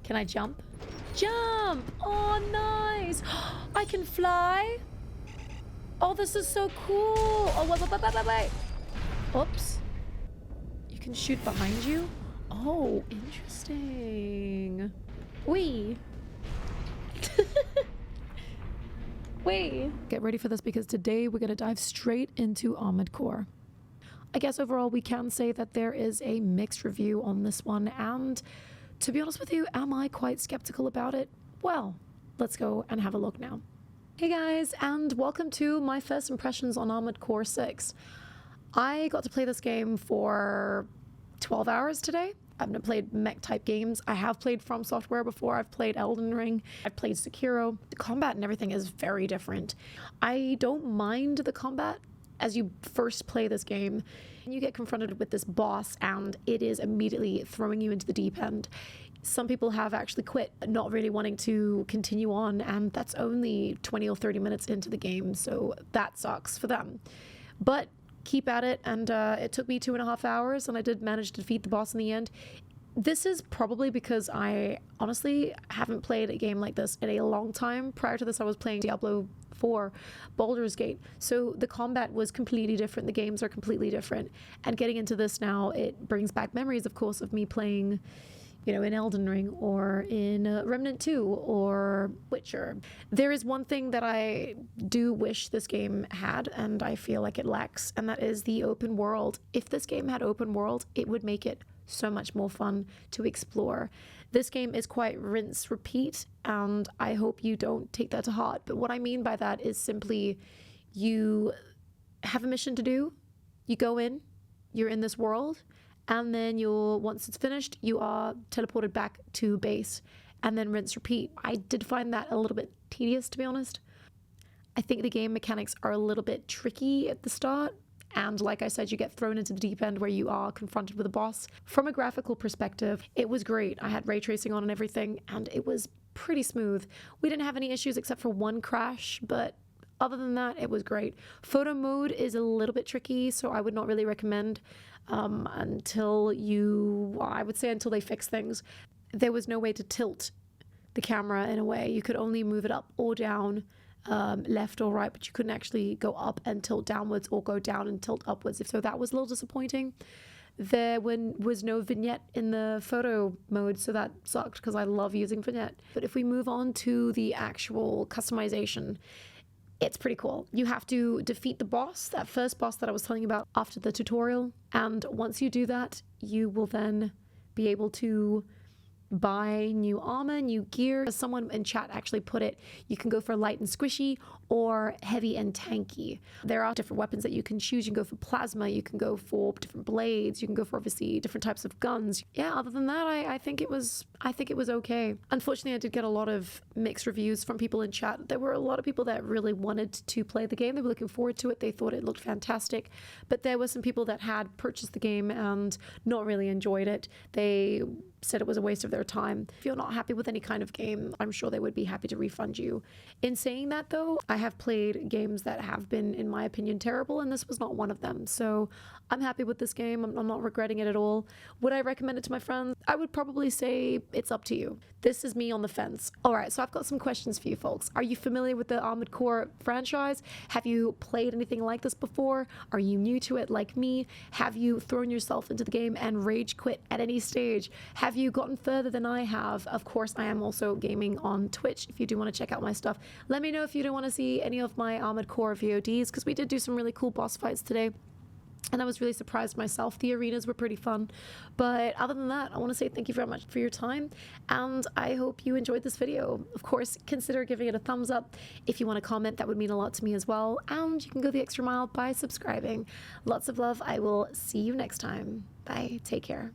Can I jump? Jump! Oh, nice! I can fly? Oh, this is so cool! Oh, wait. Oops. You can shoot behind you? Oh, interesting. Wee. Wee. Get ready for this because today we're going to dive straight into Armored Core. I guess overall we can say that there is a mixed review on this one, and to be honest with you, am I quite skeptical about it? Well, let's go and have a look now. Hey guys, and welcome to my first impressions on Armored Core 6. I got to play this game for 12 hours today. I've not played mech type games. I have played FromSoftware before. I've played Elden Ring. I've played Sekiro. The combat and everything is very different. I don't mind the combat as you first play this game. You get confronted with this boss and it is immediately throwing you into the deep end. Some people have actually quit, not really wanting to continue on, and that's only 20 or 30 minutes into the game, so that sucks for them. But keep at it, and it took me 2.5 hours, and I did manage to defeat the boss in the end. This is probably because I honestly haven't played a game like this in a long time. Prior to this, I was playing Diablo 4, Baldur's Gate. So the combat was completely different. The games are completely different. And getting into this now, it brings back memories, of course, of me playing, you know, in Elden Ring or in Remnant 2 or Witcher. There is one thing that I do wish this game had, and I feel like it lacks, and that is the open world. If this game had open world, it would make it so much more fun to explore. This game is quite rinse repeat, and I hope you don't take that to heart. But what I mean by that is simply you have a mission to do, you go in, you're in this world, and then once it's finished, you are teleported back to base, and then rinse repeat. I did find that a little bit tedious, to be honest. I think the game mechanics are a little bit tricky at the start. And like I said, you get thrown into the deep end where you are confronted with a boss. From a graphical perspective, it was great. I had ray tracing on and everything, and it was pretty smooth. We didn't have any issues except for one crash, but other than that, it was great. Photo mode is a little bit tricky, so I would not really recommend until they fix things. There was no way to tilt the camera in a way. You could only move it up or down, left or right, but you couldn't actually go up and tilt downwards or go down and tilt upwards. So that was a little disappointing. There was no vignette in the photo mode, so that sucked because I love using vignette. But if we move on to the actual customization, it's pretty cool. You have to defeat the boss, that first boss that I was telling you about after the tutorial. And once you do that, you will then be able to buy new armor, new gear. As someone in chat actually put it, you can go for light and squishy or heavy and tanky. There are different weapons that you can choose. You can go for plasma, you can go for different blades, you can go for obviously different types of guns. Yeah, other than that, I think it was okay. Unfortunately, I did get a lot of mixed reviews from people in chat. There were a lot of people that really wanted to play the game. They were looking forward to it. They thought it looked fantastic. But there were some people that had purchased the game and not really enjoyed it. They said it was a waste of their time. If you're not happy with any kind of game, I'm sure they would be happy to refund you. In saying that though, I have played games that have been, in my opinion, terrible, and this was not one of them. So I'm happy with this game. I'm not regretting it at all. Would I recommend it to my friends? I would probably say it's up to you. This is me on the fence. All right, so I've got some questions for you folks. Are you familiar with the Armored Core franchise? Have you played anything like this before? Are you new to it like me? Have you thrown yourself into the game and rage quit at any stage? Have you gotten further than I have? Of course, I am also gaming on Twitch. If you do want to check out my stuff, let me know if you don't want to see any of my Armored Core VODs, because we did do some really cool boss fights today. And I was really surprised myself. The arenas were pretty fun. But other than that, I want to say thank you very much for your time. And I hope you enjoyed this video. Of course, consider giving it a thumbs up. If you want to comment, that would mean a lot to me as well. And you can go the extra mile by subscribing. Lots of love. I will see you next time. Bye. Take care.